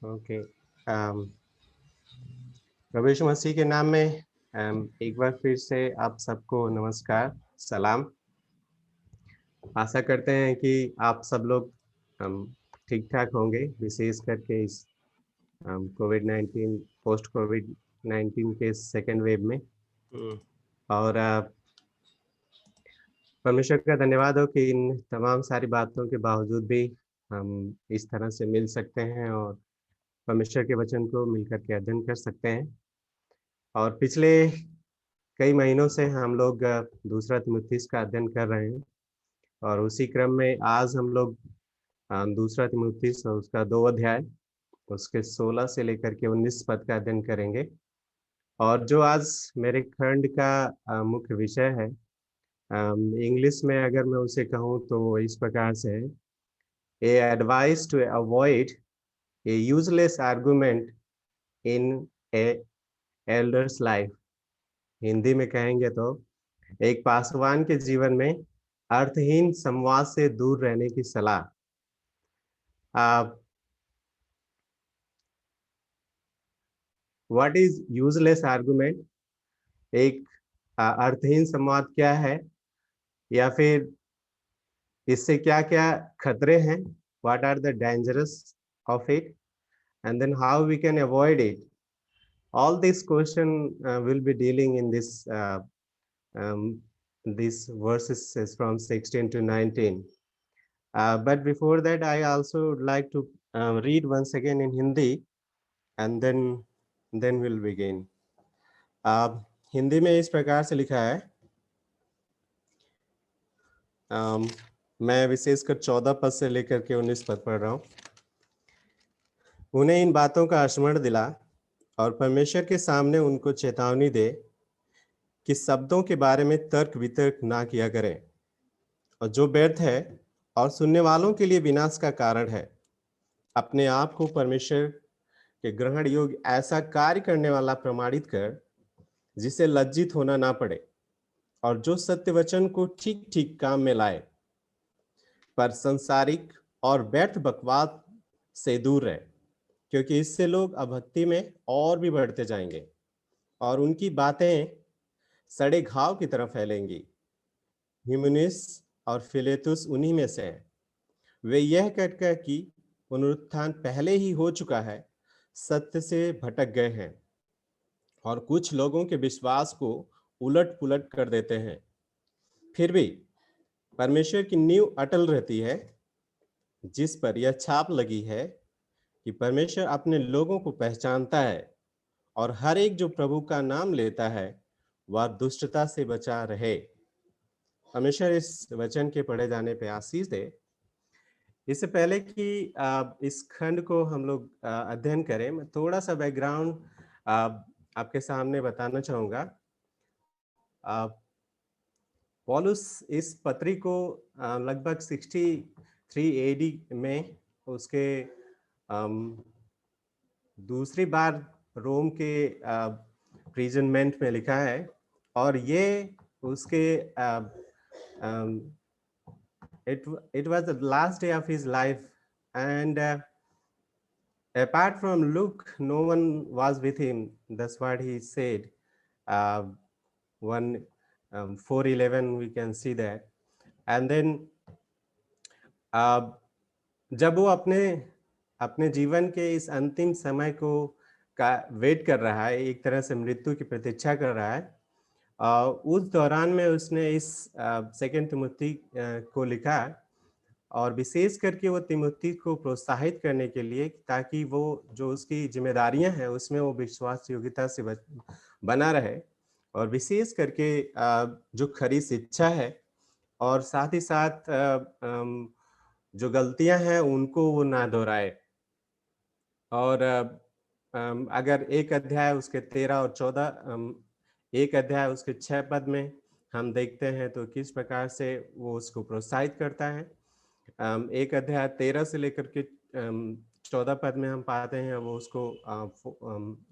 Okay. प्रभु यीशु मसीह के नाम में एक बार फिर से आप सबको नमस्कार, सलाम। आशा करते हैं कि आप सब लोग ठीक-ठाक होंगे, विशेष करके इस कोविड-19 पोस्ट कोविड-19 के सेकंड वेव में। और परमेश्वर का धन्यवाद हो कि इन तमाम सारी बातों के बावजूद भी हम इस तरह से मिल सकते हैं और परमेश्वर के वचन को मिलकर के अध्ययन कर सकते हैं। और पिछले कई महीनों से हम लोग दूसरा तिमुथियुस का अध्ययन कर रहे हैं और उसी क्रम में आज हम लोग दूसरा तिमुथियुस और उसका 2 अध्याय, उसके 16 से लेकर के 19 पद का अध्ययन करेंगे। और जो आज मेरे खंड का मुख्य विषय है, इंग्लिश में अगर मैं उसे कहूँ तो वो इस प्रकार से है, a advice to avoid a useless argument in a elders life. Hindi में कहेंगे तो एक पासवान के जीवन में अर्थहीन संवाद से दूर रहने की सलाह। What is useless argument? एक अर्थहीन संवाद क्या है, या फिर इससे क्या-क्या खतरे हैं? What are the dangerous of it, and then how we can avoid it? All these question will be dealing in um, these verses is from 16 to 19. But before that, I also would like to read once again in Hindi, and then we'll begin. Hindi में इस प्रकार से लिखा है। मैं विशेषकर 14 पद से लेकर के 19 पद पढ़ रहा हूँ। उन्हें इन बातों का स्मरण दिला और परमेश्वर के सामने उनको चेतावनी दे कि शब्दों के बारे में तर्क वितर्क ना किया करें, और जो व्यर्थ है और सुनने वालों के लिए विनाश का कारण है। अपने आप को परमेश्वर के ग्रहण योग्य ऐसा कार्य करने वाला प्रमाणित कर, जिसे लज्जित होना ना पड़े, और जो सत्य वचन को ठीक ठीक काम में लाए। पर संसारिक और व्यर्थ बकवाद से दूर रहे, क्योंकि इससे लोग अभक्ति में और भी बढ़ते जाएंगे और उनकी बातें सड़े घाव की तरफ फैलेंगी। हिमेनेस और फिलेतुस उन्हीं में से हैं। वे यह कहकर कि पुनरुत्थान पहले ही हो चुका है, सत्य से भटक गए हैं और कुछ लोगों के विश्वास को उलट पुलट कर देते हैं। फिर भी परमेश्वर की नींव अटल रहती है, जिस पर यह छाप लगी है कि परमेश्वर अपने लोगों को पहचानता है, और हर एक जो प्रभु का नाम लेता है वह दुष्टता से बचा रहे। परमेश्वर इस वचन के पढ़े जाने पे आशीष दे। इससे पहले कि इस खंड को हम लोग अध्ययन करें, मैं थोड़ा सा बैकग्राउंड आपके सामने बताना चाहूँगा। पौलुस इस पत्री को लगभग 63 एडी में उसके दूसरी बार रोम के प्रिजनमेंट में लिखा है, और ये उसके it was the last day of his life, and apart from Luke, no one was with him. That's what he said. 4:11 we can see that. And then जब वो अपने अपने जीवन के इस अंतिम समय को का वेट कर रहा है, एक तरह से मृत्यु की प्रतीक्षा कर रहा है, उस दौरान में उसने इस सेकंड तिमुथी को लिखा, और विशेष करके वो तिमुथी को प्रोत्साहित करने के लिए, ताकि वो जो उसकी जिम्मेदारियां हैं उसमें वो विश्वास योग्यता से बना रहे, और विशेष करके जो खरी शिक्षा है, और साथ ही साथ जो गलतियां हैं उनको वो ना दोहराए। और अगर एक अध्याय उसके 13 और 14, एक अध्याय उसके 6 पद में हम देखते हैं तो किस प्रकार से वो उसको प्रोत्साहित करता है। एक अध्याय 13 से लेकर के 14 पद में हम पाते हैं वो उसको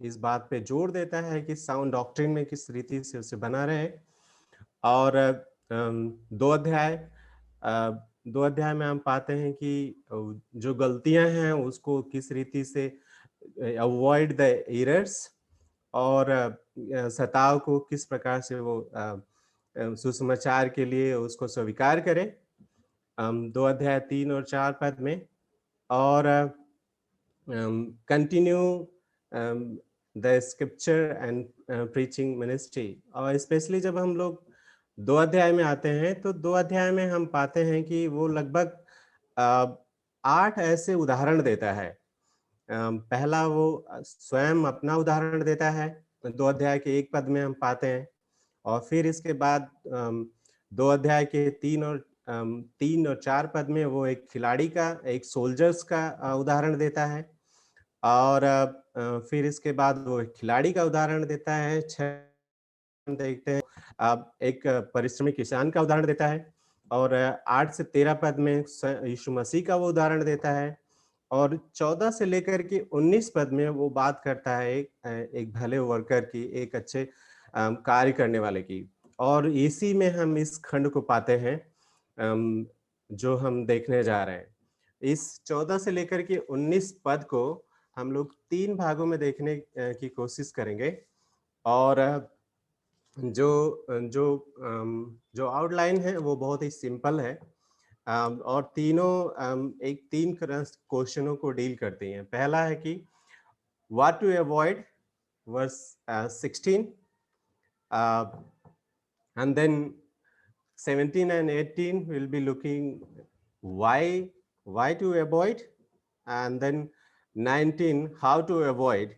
इस बात पे जोर देता है कि साउंड डॉक्ट्रिन में किस रीति से उसे बना रहे। और दो अध्याय में हम पाते हैं कि जो गलतियां हैं उसको किस रीति से अवॉइड द एरर्स, और सताव को किस प्रकार से वो सुसमाचार के लिए उसको स्वीकार करें। 2 अध्याय 3 और 4 पद में, और continue the scripture and preaching ministry. और स्पेशली जब हम लोग 2 अध्याय में आते हैं, तो 2 अध्याय में हम पाते हैं कि वो लगभग 8 ऐसे उदाहरण देता है। पहला वो स्वयं अपना उदाहरण देता है, 2 अध्याय के 1 पद में हम पाते हैं, और फिर इसके बाद 2 अध्याय के 3 और 4 पद में वो एक खिलाड़ी का, एक सोल्जर्स का उदाहरण देता है, और फिर इसके बाद वो एक खिलाड़ी का उदाहरण देता है। 6 देखते हैं, अब एक परिश्रमी किसान का उदाहरण देता है, और 8 से 13 पद में यीशु मसीह का वो उदाहरण देता है, और 14 से लेकर के 19 पद में वो बात करता है एक भले वर्कर की, एक अच्छे कार्य करने वाले की। और इसी में हम इस खंड को पाते हैं जो हम देखने जा रहे हैं। इस 14 से लेकर के 19 पद को हम लोग 3 भागों में देखने की कोशिश करेंगे, और जो आउटलाइन है वो बहुत ही सिंपल है, और तीनों एक 3 क्वेश्चनों को डील करती हैं। पहला है कि what to avoid, verse 16, and then 17 and 18 will be looking why to avoid, and then 19 how to avoid.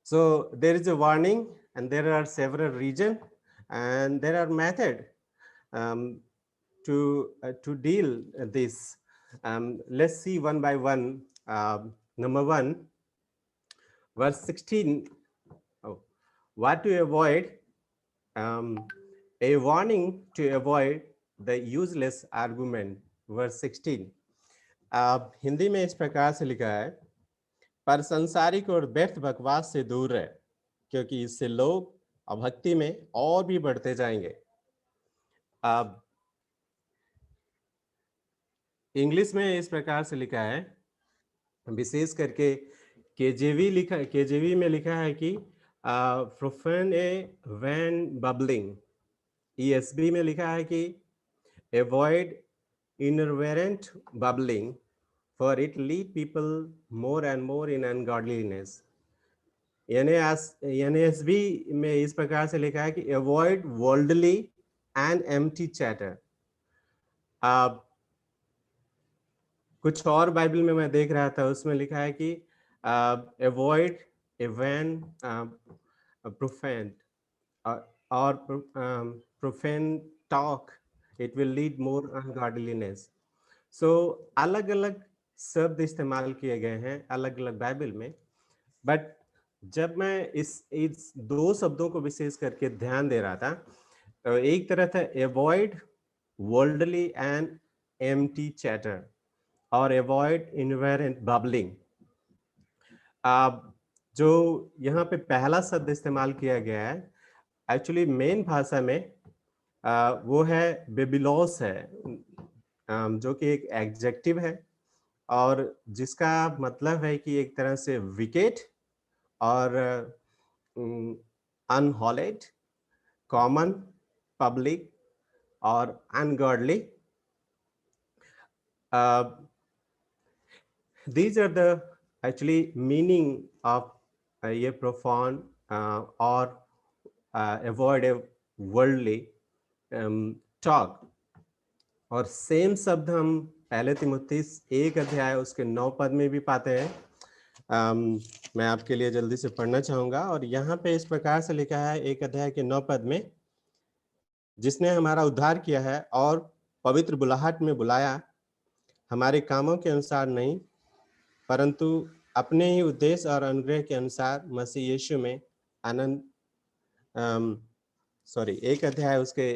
So there is a warning, and there are several reasons, and there are method to deal this. Let's see one by one. Number 1, verse 16. What to avoid? A warning to avoid the useless argument. Verse 16. Hindi में इस प्रकार से लिखा है, पर संसारिक और व्यर्थ बकवास से दूर रहे, क्योंकि इससे लोग अभक्ति में और भी बढ़ते जाएंगे। अब इंग्लिश में इस प्रकार से लिखा है, विशेष करके केजेवी में लिखा है कि profane a vain babbling. ESV में लिखा है कि avoid irreverent babbling, for it lead people more and more in ungodliness. NASB में इस प्रकार से लिखा है कि avoid worldly and empty chatter. कुछ और बाइबल में मैं देख रहा था, उसमें लिखा है कि अवॉइड ए वैन प्रोफेन, और profane talk, it will lead more ungodliness. So अलग अलग शब्द इस्तेमाल किए गए हैं अलग अलग बाइबल में, बट जब मैं इस 2 शब्दों को विशेष करके ध्यान दे रहा था, तो एक तरह था avoid worldly and empty chatter, और अवॉइड इनवेरेंट बबलिंग। जो यहाँ पे पहला शब्द इस्तेमाल किया गया है, एक्चुअली मेन भाषा में वो है बेबीलोस है, जो कि एक एडजेक्टिव है, और जिसका मतलब है कि एक तरह से विकेट और अनहॉलिड, कॉमन, पब्लिक और ungodly. These are the actually meaning of ये profound or avoid a worldly talk। और सेम शब्द हम पहले तिमुथियुस 1 अध्याय उसके 9 पद में भी पाते हैं। मैं आपके लिए जल्दी से पढ़ना चाहूंगा, और यहाँ पे इस प्रकार से लिखा है 1 अध्याय के 9 पद में, जिसने हमारा उद्धार किया है और पवित्र बुलाहट में बुलाया, हमारे कामों के अनुसार नहीं, परंतु अपने ही उद्देश्य और अनुग्रह के अनुसार मसीह यीशु में आनंद। 1 अध्याय उसके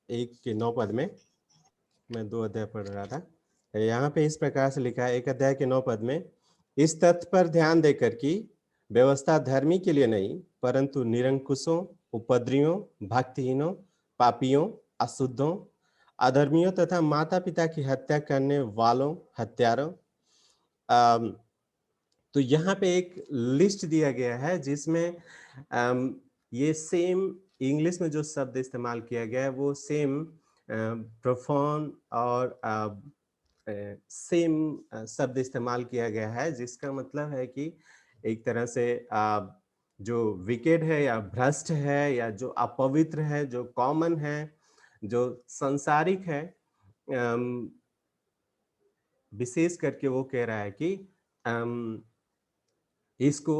1 के 9 पद में, मैं 2 अध्याय पढ़ रहा था, यहाँ पे इस प्रकार से लिखा है 1 अध्याय के 9 पद में, इस तथ्य पर ध्यान देकर कि व्यवस्था धर्मी के लिए नहीं, परंतु निरंकुशों, उपद्रवियों, भक्तिहीनों, पापियों, अशुद्धों, अधर्मियों तथा माता पिता की हत्या करने वालों, हत्यारों, अम, तो यहाँ पे एक लिस्ट दिया गया है जिसमें ये सेम इंग्लिश में जो शब्द इस्तेमाल किया गया है वो सेम प्रोफाउंड और सेम शब्द इस्तेमाल किया गया है, जिसका मतलब है कि एक तरह से जो विकेड है या भ्रष्ट है या जो अपवित्र है, जो कॉमन है, जो सांसारिक है, अम, विशेष करके वो कह रहा है कि अम, इसको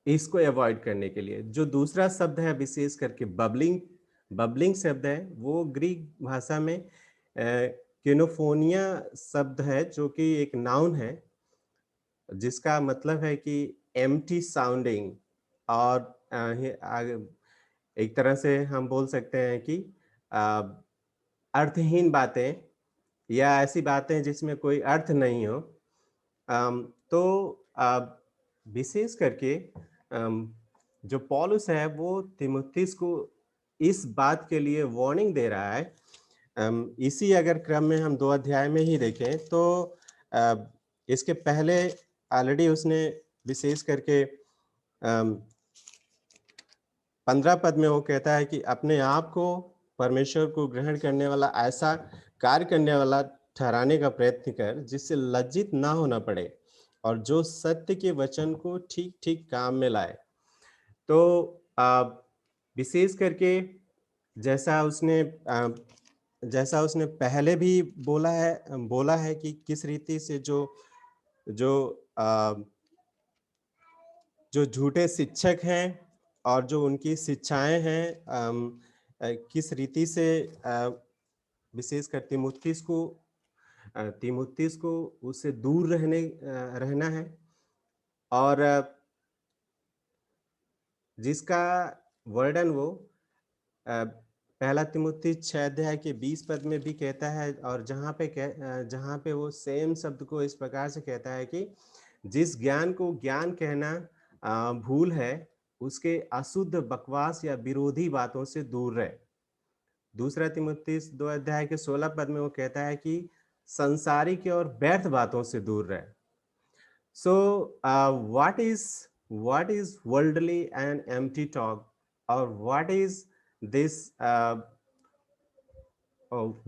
इसको अवॉइड करने के लिए जो दूसरा शब्द है विशेष करके बबलिंग बबलिंग शब्द है, वो ग्रीक भाषा में किनोफोनिया शब्द है जो कि एक नाउन है, जिसका मतलब है कि एम्प्टी साउंडिंग। और एक तरह से हम बोल सकते हैं कि अ, अर्थहीन बातें या ऐसी बातें जिसमें कोई अर्थ नहीं हो। तो विशेष करके जो पौलुस है वो तीमुथियुस को इस बात के लिए वार्निंग दे रहा है। इसी अगर क्रम में हम 2 अध्याय में ही देखें तो अ, इसके पहले ऑलरेडी उसने विशेष करके 15 पद में वो कहता है कि अपने आप को परमेश्वर को ग्रहण करने वाला ऐसा कार्य करने वाला ठहराने का प्रयत्न कर जिससे लज्जित ना होना पड़े और जो सत्य के वचन को ठीक-ठीक काम में लाए। तो अ, विशेष करके जैसा उसने जैसा उसने पहले भी बोला है कि किस रीति से जो अ, जो झूठे शिक्षक हैं और जो उनकी शिक्षाएँ हैं, किस रीति से विशेषकर तीमुथियुस को उससे दूर रहना है। और जिसका वर्णन वो पहला तीमुथियुस 6 अध्याय के 20 पद में भी कहता है, और जहाँ पे वो सेम शब्द को इस प्रकार से कहता है कि जिस ज्ञान को ज्ञान कहना भूल है, उसके अशुद्ध बकवास या विरोधी बातों से दूर रहे। दूसरा तीमुथियुस 2 अध्याय के 16 पद में वो कहता है कि संसारिक और व्यर्थ बातों से दूर रहे। So, what is worldly and empty talk, or what is this?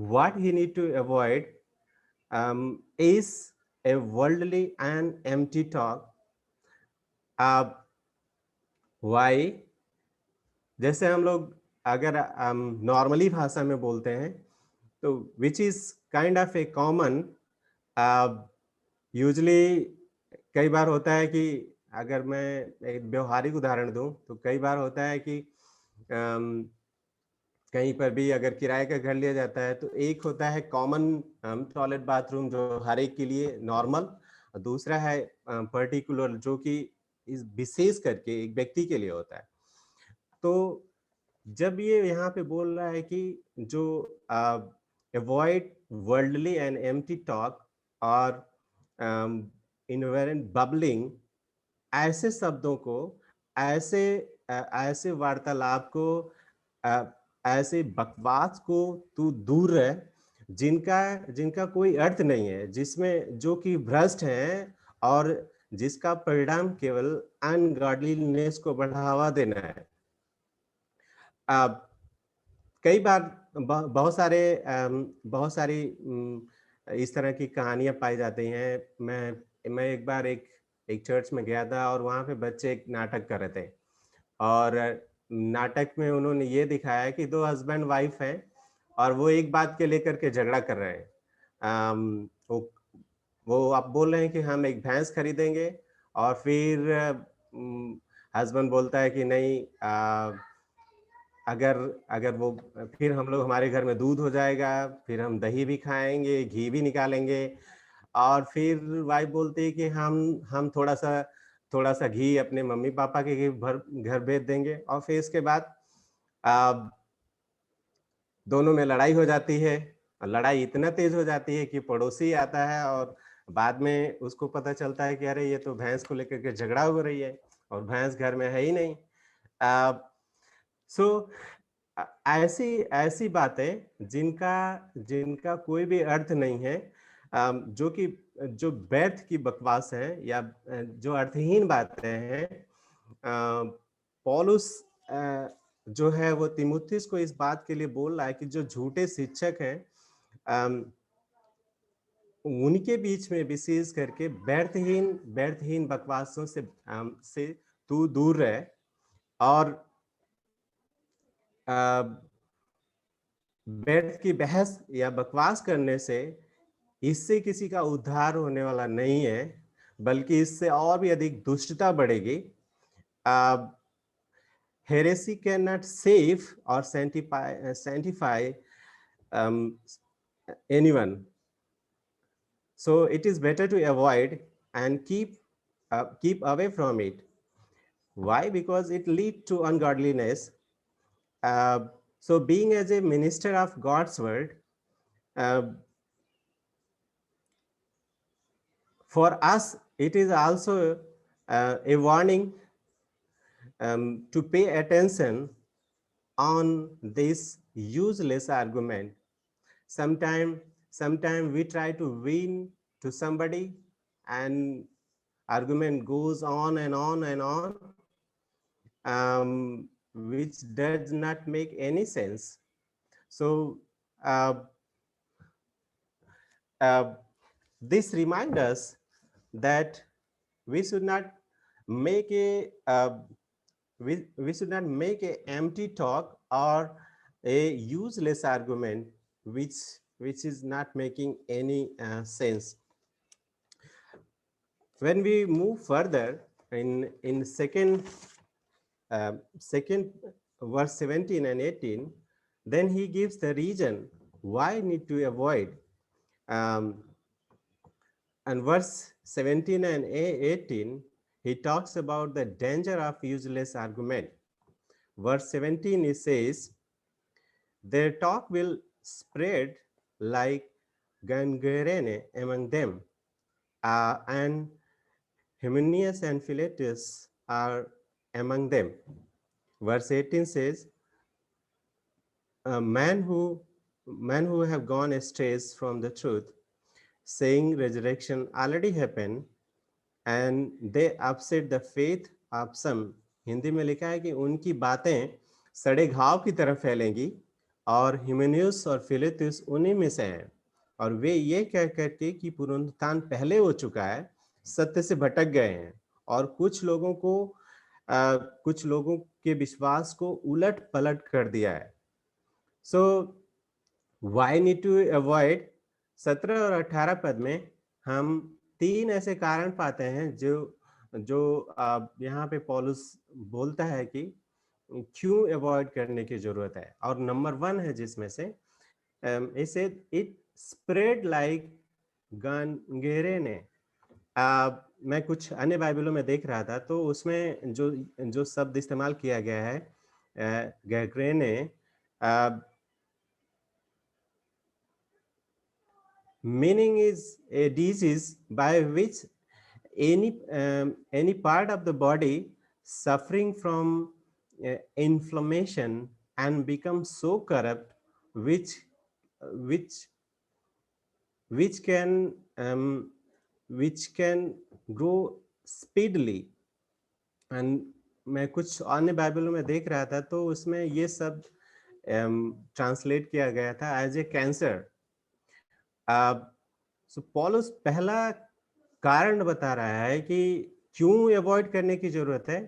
What he need to avoid is a worldly and empty talk. Uh, why? जैसे हम लोग अगर नॉर्मली भाषा में बोलते हैं तो which is kind of A common, usually कई बार होता है कि अगर मैं एक व्यवहारिक उदाहरण दूं तो कई बार होता है कि अम, कहीं पर भी अगर किराए का घर लिया जाता है तो एक होता है कॉमन टॉयलेट बाथरूम जो हर एक के लिए नॉर्मल, और दूसरा है पर्टिकुलर जो कि इस विशेष करके एक व्यक्ति के लिए होता है। तो जब ये यहाँ पे बोल रहा है कि जो avoid worldly and empty talk और इनवेरेंट बबलिंग, ऐसे शब्दों को, ऐसे ऐसे वार्तालाप को, अ, ऐसे बकवास को तू दूर रह, जिनका जिनका कोई अर्थ नहीं है, जिसमें जो कि भ्रष्ट हैं और जिसका परिणाम केवल अनगॉडलीनेस को बढ़ावा देना है। अ, कई बार बहुत सारी इस तरह की कहानियाँ पाई जाती हैं। मैं एक बार एक एक चर्च में गया था और वहाँ पे बच्चे एक नाटक कर रहे थे, और नाटक में उन्होंने ये दिखाया कि 2 हस्बैंड वाइफ हैं और वो एक बात के लेकर के झगड़ा कर रहे हैं। वो आप बोल रहे हैं कि हम एक भैंस खरीदेंगे, और फिर हस्बैंड बोलता है कि नहीं, अगर अगर वो फिर हम लोग हमारे घर में दूध हो जाएगा, फिर हम दही भी खाएँगे, घी भी निकालेंगे, और फिर वाइफ़ बोलती है कि हम थोड़ा-सा घी अपने मम्मी-पापा के घर भेज देंगे, और फिर इसके बाद अ, दोनों में लड़ाई हो जाती है। और लड़ाई इतना तेज़ हो जाती है कि पड़ोसी आता है और बाद में उसको पता चलता है कि अरे ये तो भैंस को लेकर के झगड़ा हो रही है और भैंस घर में है ही नहीं। अ, सो ऐसी ऐसी बातें जिनका जिनका कोई भी अर्थ नहीं है, जो व्यर्थ की बकवास है या जो अर्थहीन बातें हैं, पौलुस जो है वो तीमुथियुस को इस बात के लिए बोल रहा है कि जो झूठे शिक्षक हैं, उनके बीच में विशेष करके व्यर्थहीन बकवासों से तू दूर रहे, और व्यर्थ की बहस या बकवास करने से इससे किसी का उद्धार होने वाला नहीं है, बल्कि इससे और भी अधिक दुष्टता बढ़ेगी। Heresy cannot save or sanctify anyone. So it is better to avoid and keep away from it. Why? Because it leads to ungodliness. So being as a minister of God's word, for us, it is also a warning to pay attention on this useless argument. Sometime we try to win to somebody, and argument goes on and on and on, which does not make any sense. So this reminds us that we should not make we should not make a empty talk or a useless argument which is not making any sense. When we move further in second verse 17 and 18, then he gives the reason why need to avoid. And verse 17 and 18, he talks about the danger of useless argument. Verse 17, it says, their talk will spread like gangrene among them, and Hymenaeus and Philetus are among them. Verse 18 says, men who have gone astray from the truth, saying resurrection already happened, and they upset the faith of some. Hindi में लिखा है कि उनकी बातें सड़े घाव की तरह फैलेंगी, और हिमेनियस और फिलेतुस उन्हीं में से हैं, और वे ये कह करके कि पुनरुत्थान पहले हो चुका है, सत्य से भटक गए हैं, और कुछ लोगों के विश्वास को उलट पलट कर दिया है. सो वाई नीड टू अवॉइड. 17 और 18 पद में हम 3 ऐसे कारण पाते हैं जो यहाँ पे पौलुस बोलता है कि क्यों अवॉइड करने की जरूरत है. और नंबर 1 है जिसमें से इसे इट स्प्रेड लाइक गंगेरेने. मैं कुछ अन्य बाइबलों में देख रहा था, तो उसमें जो शब्द इस्तेमाल किया गया है गैग्रेने, meaning is a disease by which any part of the body suffering from inflammation and become so corrupt which can grow speedily. and मैं कुछ अन्य बाइबलों में देख रहा था, तो उसमें ये शब्द ट्रांसलेट किया गया था एज ए कैंसर. सो पॉलुस पहला कारण बता रहा है कि क्यों अवॉइड करने की जरूरत है,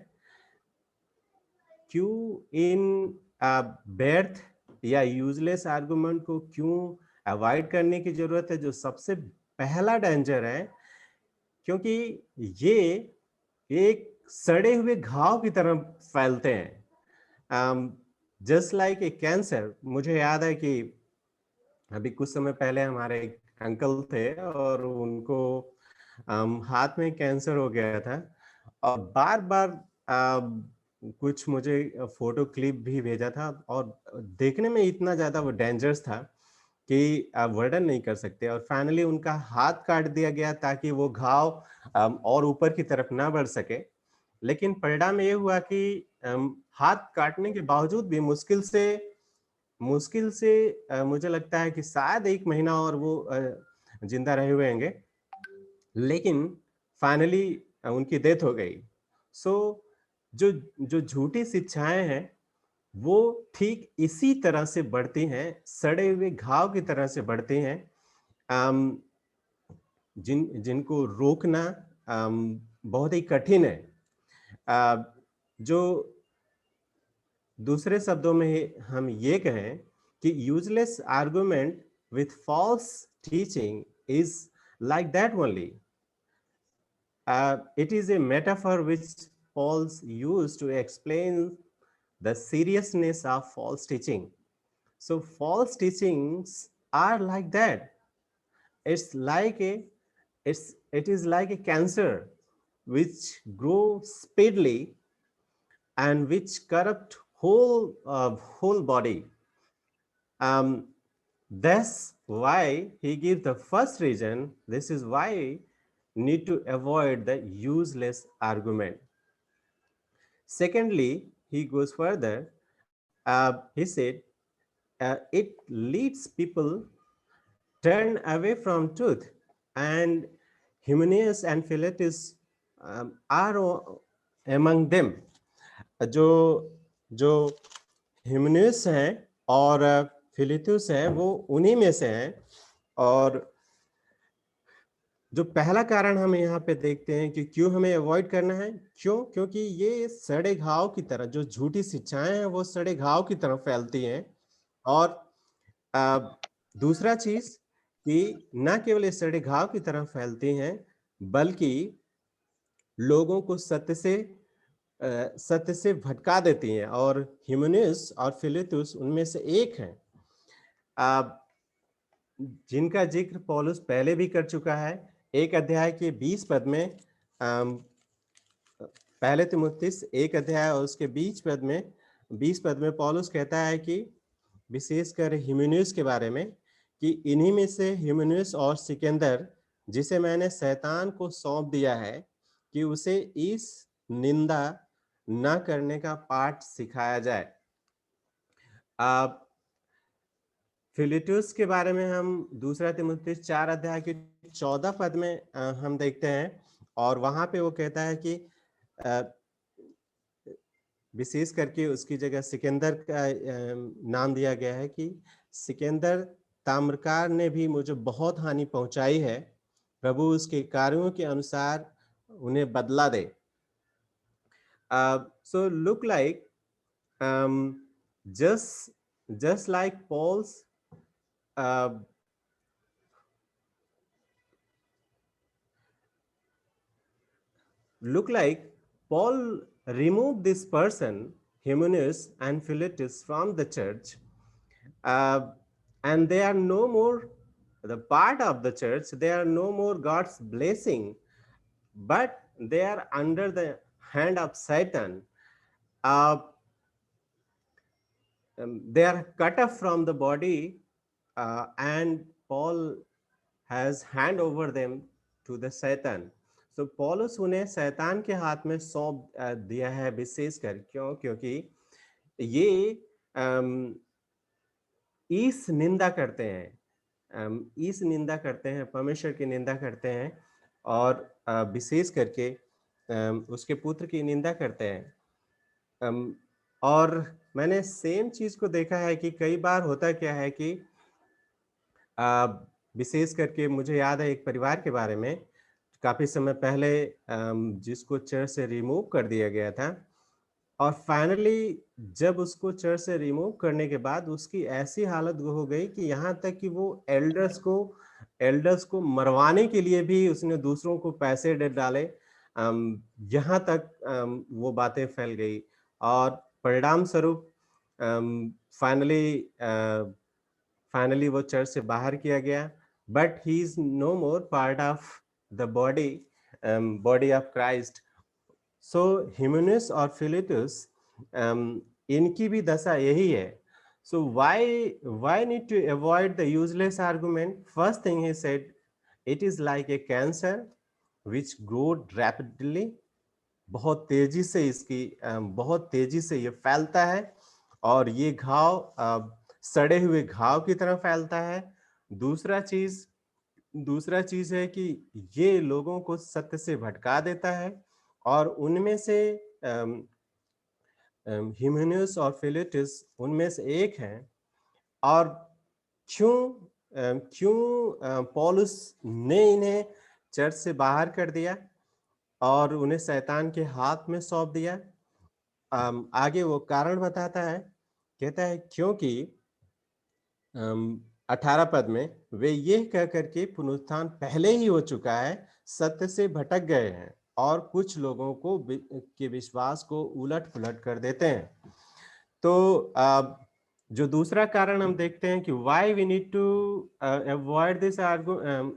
क्यों इन व्यर्थ या यूजलेस आर्गुमेंट को क्यों अवॉइड करने की जरूरत है, जो सबसे पहला डेंजर है, क्योंकि ये एक सड़े हुए घाव की तरह फैलते हैं, जस्ट लाइक ए कैंसर. मुझे याद है कि अभी कुछ समय पहले हमारे एक अंकल थे, और उनको हाथ में कैंसर हो गया था, और बार बार कुछ मुझे फोटो क्लिप भी भेजा था, और देखने में इतना ज्यादा वो डेंजरस था कि आप वर्णन नहीं कर सकते. और फाइनली उनका हाथ काट दिया गया ताकि वो घाव और ऊपर की तरफ ना बढ़ सके. लेकिन परिणाम ये हुआ कि हाथ काटने के बावजूद भी मुश्किल से मुझे लगता है कि शायद 1 महीना और वो जिंदा रहे हुए होंगे, लेकिन फाइनली उनकी डेथ हो गई। सो जो जो झूठी शिक्षाएं हैं वो ठीक इसी तरह से बढ़ती हैं, सड़े हुए घाव की तरह से बढ़ती हैं। अम, जिनको रोकना बहुत ही कठिन है। अ, जो दूसरे शब्दों में हम ये कहें कि useless argument with false teaching is like that only. It is a metaphor which Paul's used to explain the seriousness of false teaching. So false teachings are like that. It's like it is like a cancer which grows speedily and which corrupt whole body. Um, that's why he gives the first reason. This is why need to avoid the useless argument. Secondly, he goes further. He said, it leads people turn away from truth, and Hymenaeus and Philetus are among them. जो जो हिमनेस हैं और फिलिथुस हैं वो उन्हीं में से हैं। और जो पहला कारण हम यहाँ पे देखते हैं कि क्यों हमें अवॉइड करना है, क्योंकि ये सड़े घाव की तरह, जो झूठी शिक्षाएं हैं वो सड़े घाव की तरह फैलती हैं। और दूसरा चीज कि न केवल ये सड़े घाव की तरह फैलती हैं, बल्कि लोगों को सत्य से भटका देती हैं। और हिमेनेस और फिलेतुस उनमें से एक हैं, जिनका जिक्र पौलुस पहले भी कर चुका है। 1 अध्याय के 20 पद में, पहले तिमुथियुस 1 अध्याय और उसके 20 पद में पौलुस कहता है कि विशेषकर हिमेनेस के बारे में, कि इन्हीं में से हिमेनेस और सिकंदर, जिसे मैंने शैतान को सौंप दिया है कि उसे इस निंदा न करने का पाठ सिखाया जाए। फिलिटुस के बारे में हम दूसरा तिमुथियुस 4 अध्याय के 14 पद में हम देखते हैं, और वहां पे वो कहता है कि विशेष करके उसकी जगह सिकंदर का नाम दिया गया है कि सिकंदर ताम्रकार ने भी मुझे बहुत हानि पहुंचाई है, प्रभु उसके कार्यों के अनुसार उन्हें बदला दे। So look like just like Paul's look like Paul removed this person, Hymenaeus and Philetus, from the church, and they are no more the part of the church. They are no more God's blessing, but they are under the hand of Satan. They are cut off from the body, and Paul has hand over them to the Satan. So पौलुस उन्हें शैतान के हाथ में सौंप दिया है, विशेषकर क्योंकि ये इस निंदा करते हैं, परमेश्वर की निंदा करते हैं, और विशेष करके उसके पुत्र की निंदा करते हैं। और मैंने सेम चीज को देखा है कि कई बार होता क्या है कि विशेष करके मुझे याद है एक परिवार के बारे में, काफी समय पहले जिसको चर्च से रिमूव कर दिया गया था, और फाइनली जब उसको चर्च से रिमूव करने के बाद उसकी ऐसी हालत हो गई कि यहाँ तक कि वो एल्डर्स को मरवाने के लिए भी उसने दूसरों को पैसे दे डाले। यहाँ तक वो बातें फैल गई, और परिणाम स्वरूप फाइनली वो चर्च से बाहर किया गया। But he is no more part of the body of Christ. So Hymenaeus और फिलेटुस, इनकी भी दशा यही है। सो why need to avoid the useless argument? First thing he said, it is like a cancer which grows rapidly. बहुत तेजी से ये फैलता है, और ये घाव सड़े हुए घाव की तरह फैलता है। दूसरा चीज, दूसरा चीज है कि ये लोगों को सत्य से भटका देता है और उनमें से हिमेनियस और फिलेटस उनमें से एक है। और क्यों पौलुस ने इन्हें चर्च से बाहर कर दिया और उन्हें शैतान के हाथ में सौंप दिया? आगे वो कारण बताता है, कहता है क्योंकि 18 पद में वे ये कह करके पुनरुत्थान पहले ही हो चुका है, सत्य से भटक गए हैं और कुछ लोगों को के विश्वास को उलट-पुलट कर देते हैं। तो जो दूसरा कारण हम देखते हैं कि why we need to avoid this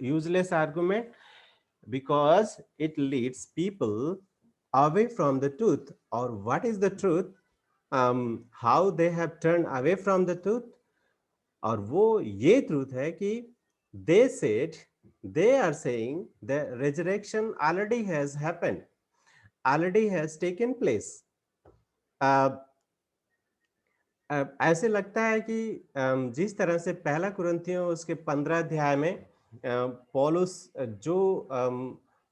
useless argument, because it leads people away from the truth. Or what is the truth? How they have turned away from the truth? और वो ये ट्रूथ है कि they said, they are saying the resurrection already has happened, already has taken place. ऐसे लगता है कि जिस तरह से पहला कुरिन्थियों उसके 15 अध्याय में पौलुस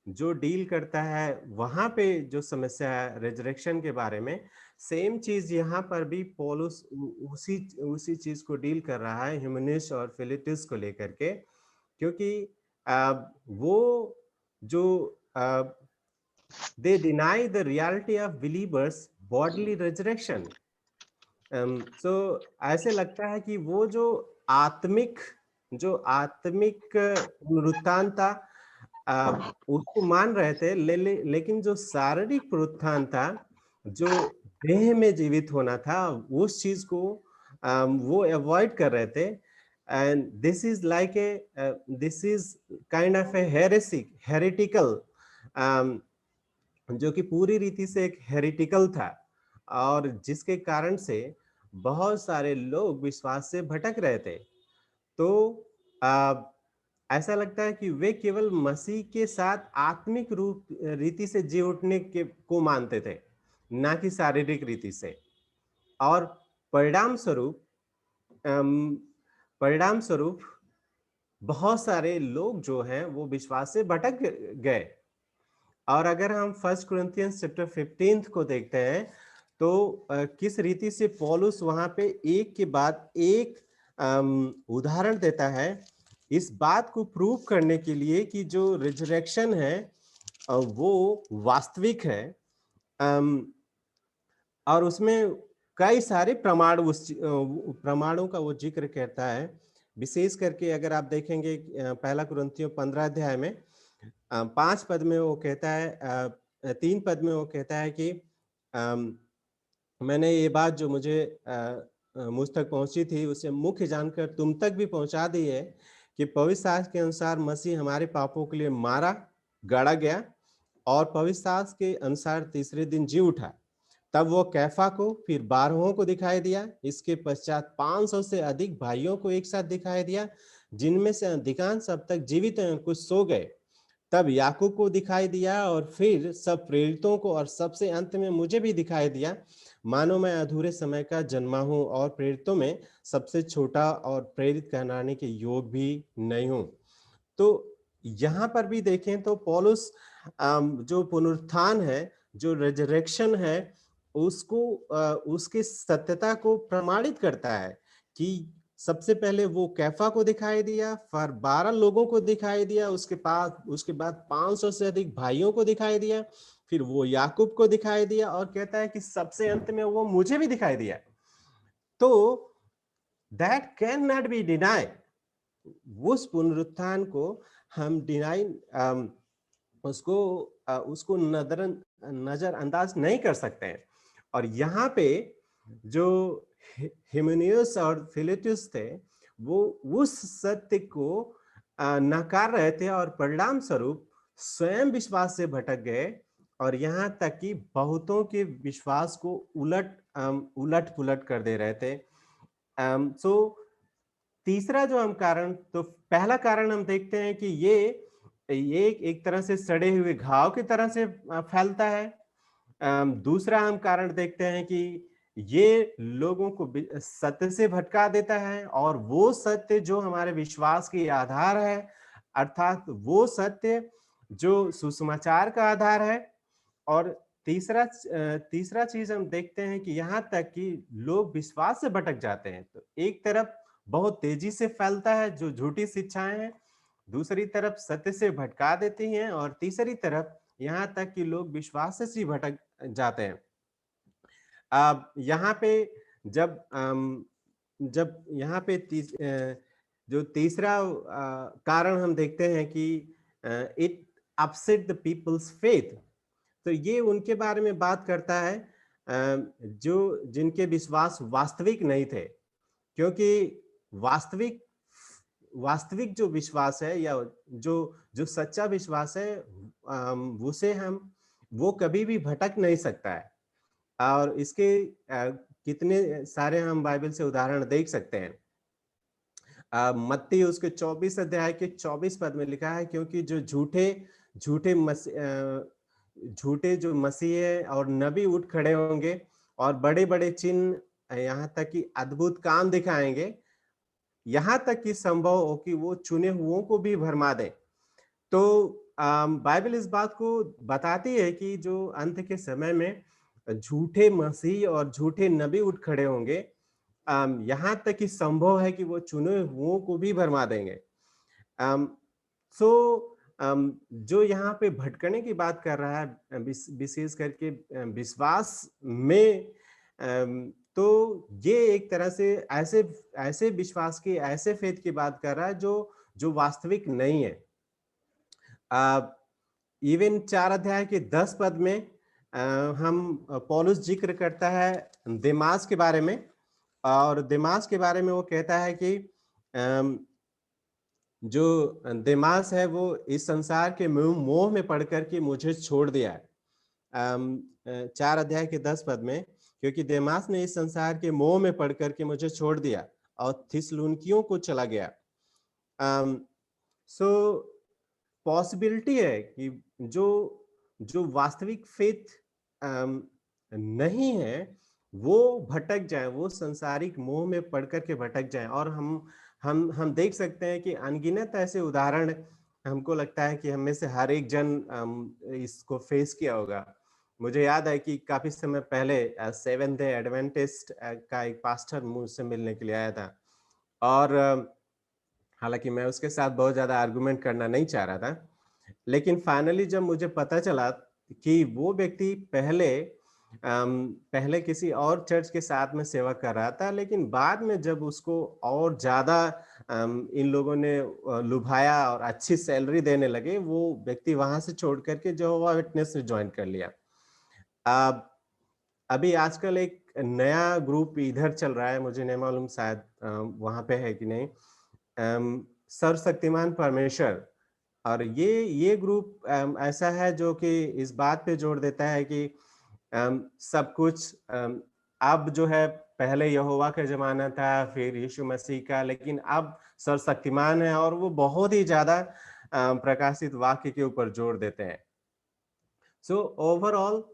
जो डील करता है वहां पे जो समस्या है रेजरेक्शन के बारे में, सेम चीज यहाँ पर भी पौलुस उसी उसी चीज को डील कर रहा है ह्यूमनिस्ट और फिलिटिस को लेकर के। क्योंकि वो जो they deny the reality of believers bodily resurrection. So ऐसे लगता है कि वो जो आत्मिक पुनरुत्थान था, उसको मान रहे थे, लेकिन जो शारीरिक पुनरुत्थान था, जो देह में जीवित होना था, उस चीज को वो अवॉइड कर रहे थे। And this is kind of A heretical, जो कि पूरी रीति से एक हेरिटिकल था और जिसके कारण से बहुत सारे लोग विश्वास से भटक रहे थे। तो आ, ऐसा लगता है कि वे केवल मसीह के साथ आत्मिक रूप रीति से जी उठने के को मानते थे, ना कि शारीरिक रीति से। और परिणाम स्वरूप परिणाम स्वरूप बहुत सारे लोग जो हैं वो विश्वास से भटक गए। और अगर हम फर्स्ट कुरिन्थियंस चैप्टर 15 को देखते हैं तो किस रीति से पौलुस वहां पे एक के बाद एक उदाहरण देता है इस बात को प्रूव करने के लिए कि जो रिजरेक्शन है वो वास्तविक है। और उसमें कई सारे प्रमाणों का वो जिक्र करता है। विशेष करके अगर आप देखेंगे पहला कुरिन्थियों 15 अध्याय में 5 पद में वो कहता है, 3 पद में वो कहता है कि मैंने ये बात जो मुझ तक पहुंची थी उसे मुख्य जानकर तुम तक भी पहुंचा दी है कि पवित्र शास्त्र के अनुसार मसीह हमारे पापों के लिए मारा, गाड़ा गया और पवित्र शास्त्र के अनुसार तीसरे दिन जी उठा। तब वो कैफा को, फिर 12 को दिखाई दिया। इसके पश्चात 500 से अधिक भाइयों को एक साथ दिखाई दिया, जिनमें से अधिकांश अब तक जीवित हैं, कुछ सो गए। तब याकूब को दिखाई दिया और फिर सब प्रेरितों को और सबसे अंत में मुझे भी दिखाई दिया, मानो मैं अधूरे समय का जन्मा हूं और प्रेरितों में सबसे छोटा और प्रेरित कहलाने के योग भी नहीं हूं। तो यहाँ पर भी देखें तो पौलुस जो पुनरुत्थान है, जो रेजरेक्शन है, उसको उसकी सत्यता को प्रमाणित करता है कि सबसे पहले वो कैफा को दिखाई दिया, फिर 12 लोगों को दिखाई दिया, उसके बाद 500 से अधिक भाइयों को दिखाई दिया, फिर वो याकूब को दिखाई दिया और कहता है कि सबसे अंत में वो मुझे भी दिखाई दिया। तो that can not be deny. उस पुनरुत्थान को हम डिनाई उसको नजरअंदाज नहीं कर सकते हैं। और यहाँ पे जो हिमेनियस और फिलेटस थे वो उस सत्य को नकार रहे थे और परिणाम स्वरूप स्वयं विश्वास से भटक गए और यहाँ तक कि बहुतों के विश्वास को उलट पुलट कर दे रहे थे। सो तीसरा जो हम कारण, तो पहला कारण हम देखते हैं कि ये एक तरह से सड़े हुए घाव की तरह से फैलता है। दूसरा हम कारण देखते हैं कि ये लोगों को सत्य से भटका देता है और वो सत्य जो हमारे विश्वास के आधार है, अर्थात वो सत्य जो सुसमाचार का आधार है। और तीसरा चीज हम देखते हैं कि यहाँ तक कि लोग विश्वास से भटक जाते हैं। तो एक तरफ बहुत तेजी से फैलता है जो झूठी शिक्षाएं हैं, दूसरी तरफ सत्य से भटका देती हैं, और तीसरी तरफ यहाँ तक कि लोग विश्वास से ही भटक जाते हैं। यहाँ पे जब यहाँ पे जो तीसरा कारण हम देखते हैं कि it upset the people's faith. तो ये उनके बारे में बात करता है जो जिनके विश्वास वास्तविक नहीं थे, क्योंकि वास्तविक वास्तविक जो विश्वास है या जो जो सच्चा विश्वास है, उसे हम वो कभी भी भटक नहीं सकता है। और इसके कितने सारे हम बाइबल से उदाहरण देख सकते हैं। मत्ती उसके 24 अध्याय के 24 पद में लिखा है, क्योंकि जो झूठे जो मसीह और नबी उठ खड़े होंगे और बड़े बड़े चिन्ह, यहाँ तक कि अद्भुत काम दिखाएंगे, यहाँ तक कि संभव हो कि वो चुने हुओं को भी भरमा दे। तो बाइबल इस बात को बताती है कि जो अंत के समय में झूठे मसीह और झूठे नबी उठ खड़े होंगे, यहाँ तक कि संभव है कि वो चुने हुओं को भी भरमा देंगे। सो जो यहाँ पे भटकने की बात कर रहा है, विशेष करके विश्वास में, तो ये एक तरह से ऐसे ऐसे विश्वास की, ऐसे फेथ की बात कर रहा है जो जो वास्तविक नहीं है। इवन 4 अध्याय के 10 पद में हम पौलुस जिक्र करता है देमास के बारे में, और देमास के बारे में वो कहता है कि जो देमास है वो इस संसार के मोह में पड़ करके मुझे छोड़ दिया है। 4 अध्याय के 10 पद में, क्योंकि देमास ने इस संसार के मोह में पड़ करके मुझे छोड़ दिया और थिस्सलुनीकियों को चला गया। सो पॉसिबिलिटी है कि जो जो वास्तविक फेथ नहीं है वो भटक जाए, वो संसारिक मोह में पड़ करके भटक जाए। और हम देख सकते हैं कि अनगिनत ऐसे उदाहरण, हमको लगता है कि हम में से हर एक जन इसको फेस किया होगा। मुझे याद है कि काफी समय पहले सेवेंथ डे एडवेंटिस्ट का एक पास्टर मुझसे मिलने के लिए आया था, और हालांकि मैं उसके साथ बहुत ज्यादा आर्गुमेंट करना नहीं चाह रहा था, लेकिन फाइनली जब मुझे पता चला कि वो व्यक्ति पहले किसी और चर्च के साथ में सेवा कर रहा था, लेकिन बाद में जब उसको और ज्यादा इन लोगों ने लुभाया और अच्छी सैलरी देने लगे, वो व्यक्ति वहां से छोड़ करके यहोवा विटनेस ने ज्वाइन कर लिया। अभी आजकल एक नया ग्रुप इधर चल रहा है, मुझे नहीं मालूम शायद वहां पे है कि नहीं, सर्वशक्तिमान परमेश्वर। और ये ग्रुप ऐसा है जो कि इस बात पे जोर देता है कि सब कुछ अब जो है, पहले यहोवा का जमाना था, फिर यीशु मसीह का, लेकिन अब सर्वशक्तिमान है, और वो बहुत ही ज्यादा प्रकाशित वाक्य के ऊपर जोर देते हैं। सो ओवरऑल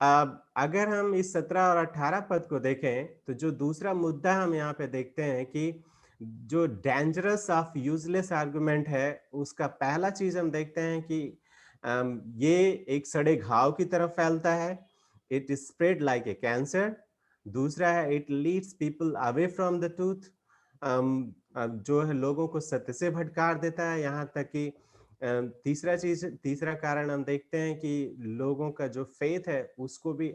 अगर हम इस 17 और 18 पद को देखें, तो जो दूसरा मुद्दा हम यहाँ पे देखते हैं कि जो डेंजरस ऑफ यूजलेस आर्गुमेंट है, उसका पहला चीज हम देखते हैं कि ये एक सड़े घाव की तरफ फैलता है। It is spread like a cancer. दूसरा है it leads people away from the truth, जो है लोगों को सत्य से भटका देता है। यहाँ तक कि तीसरा कारण हम देखते हैं कि लोगों का जो फेथ है उसको भी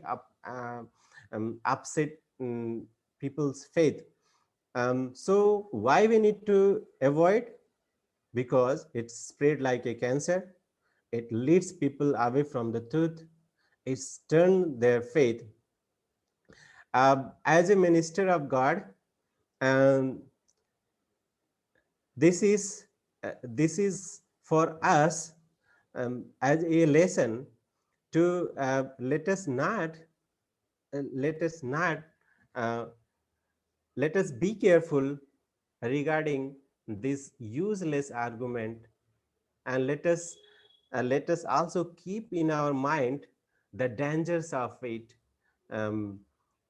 upset people's faith. So why we need to avoid? Because it's spread like a cancer. It leads people away from the truth. It's turned their faith. As a minister of God, um, this is for us as a lesson to let us not uh, let us be careful regarding this useless argument, and let us also keep in our mind the dangers of it, um,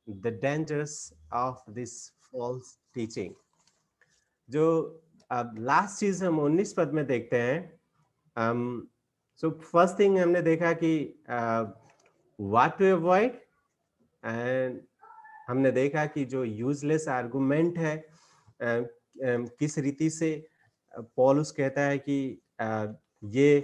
the dangers of this false teaching. जो अब last चीज हम 19 पद में देखते हैं। सो first thing हमने देखा कि व्हाट टू अवॉइड, एंड हमने देखा कि जो यूजलेस आर्गुमेंट है किस रीति से पॉलुस कहता है कि ये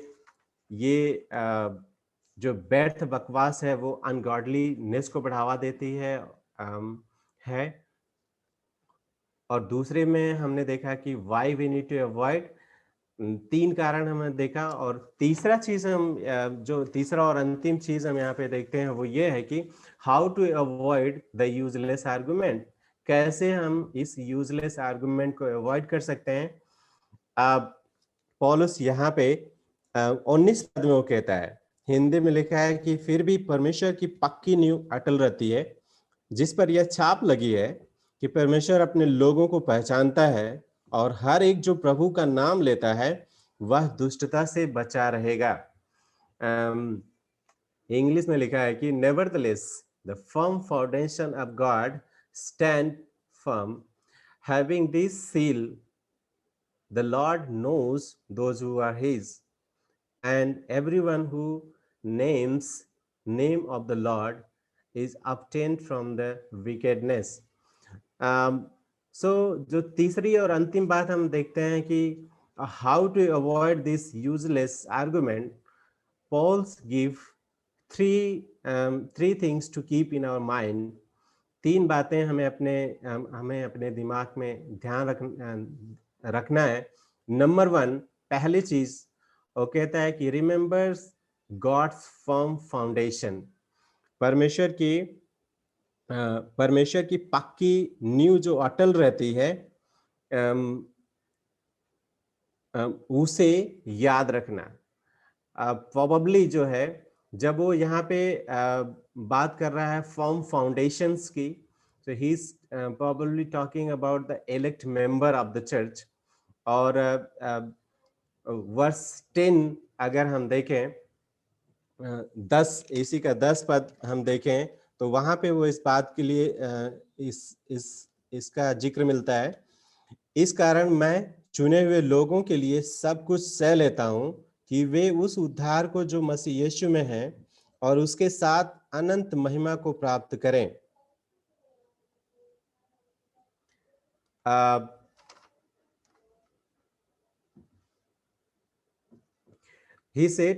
जो व्यर्थ बकवास है वो अनगॉडलीनेस को बढ़ावा देती है। और दूसरे में हमने देखा कि why we need to avoid, 3 कारण हमने देखा। और तीसरा चीज हम जो तीसरा और अंतिम चीज हम यहाँ पे देखते हैं वो ये है कि how to avoid the useless argument, कैसे हम इस यूजलेस आर्गुमेंट को अवॉइड कर सकते हैं। अब पौलुस यहाँ पे 19 पद में वो कहता है, हिंदी में लिखा है कि फिर भी परमेश्वर की पक्की नींव अटल रहती है, जिस पर यह छाप लगी है कि परमेश्वर अपने लोगों को पहचानता है और हर एक जो प्रभु का नाम लेता है वह दुष्टता से बचा रहेगा। इंग्लिश में लिखा है कि nevertheless the firm foundation of God stand firm, having this seal, the Lord knows those who are his, and everyone who names name of the Lord is obtained from the wickedness. So जो तीसरी और अंतिम बात हम देखते हैं कि how to avoid this useless argument, Paul's give three things to keep in our mind. 3 बातें हमें अपने दिमाग में ध्यान रखना है। नंबर 1, पहली चीज वो कहता है कि रिमेंबर्स गॉड्स फर्म फाउंडेशन, परमेश्वर की पक्की नींव जो अटल रहती है उसे याद रखना। प्रोबेबली जो है जब वो यहाँ पे बात कर रहा है फर्म फाउंडेशंस की, so he's probably talking about the elect member of the church। और वर्स 10 अगर हम देखें, 10 इसी का 10 पद हम देखें तो वहां पे वो इस बात के लिए इसका जिक्र मिलता है, इस कारण मैं चुने हुए लोगों के लिए सब कुछ सह लेता हूं कि वे उस उद्धार को जो मसीह यीशु में है और उसके साथ अनंत महिमा को प्राप्त करें। He said,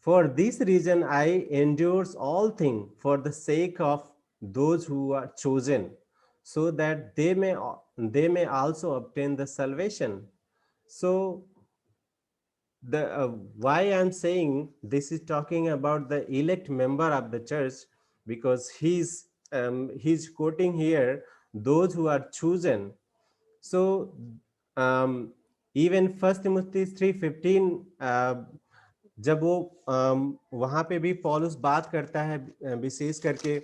for this reason I endures all things for the sake of those who are chosen, so that they may also obtain the salvation. So the why I'm saying this is talking about the elect member of the church, because he's quoting here those who are chosen. So even First Timothy 3:15, जब वो वहां पे भी पौलुस बात करता है विशेष करके,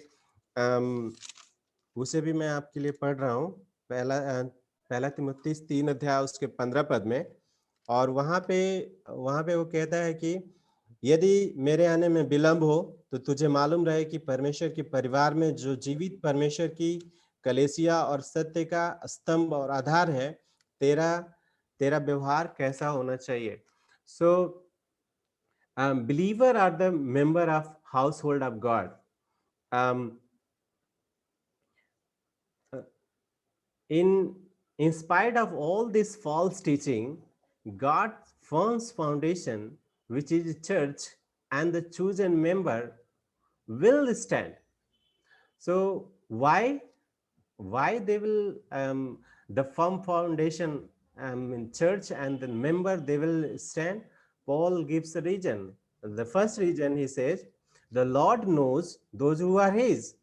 उसे भी मैं आपके लिए पढ़ रहा हूँ। पहला तिमुथी 3 अध्याय उसके 15 पद में, और वहां पे वो कहता है कि यदि मेरे आने में विलंब हो तो तुझे मालूम रहे कि परमेश्वर के परिवार में जो जीवित परमेश्वर की कलेसिया और सत्य का स्तंभ और आधार है, तेरा व्यवहार कैसा होना चाहिए। सो believer are the member of household of God. In spite of all this false teaching, God's firm foundation, which is church and the chosen member, will stand. So why they will the firm foundation in church and the member they will stand? Paul gives a reason. The first reason he says, the Lord knows those who are his.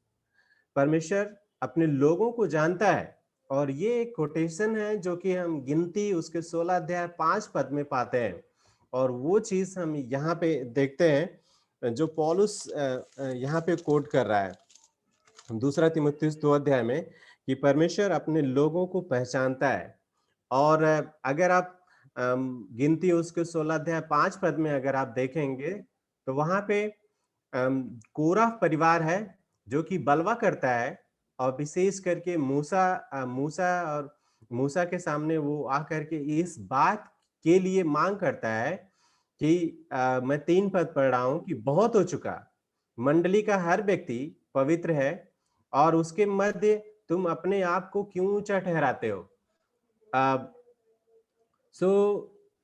परमेश्वर अपने लोगों को जानता है। और ये एक quotation है जो कि हम गिनती उसके 16 अध्याय 5 पद में पाते हैं। और वो चीज हम यहाँ पे देखते हैं जो पौलुस यहाँ पे कोट कर रहा है दूसरा तीमुथियुस 2 अध्याय में, कि परमेश्वर अपने लोगों को पहचानता है। और अगर आप गिनती उसके 16 अध्याय 5 पद में अगर आप देखेंगे तो वहां पे कोरह परिवार है जो कि बलवा करता है, और विशेष करके मूसा और मूसा के सामने वो आकर के इस बात के लिए मांग करता है कि मैं 3 पद पढ़ रहा हूं कि बहुत हो चुका, मंडली का हर व्यक्ति पवित्र है और उसके मध्य तुम अपने आप को क्यों ऊंचा ठहराते हो। सो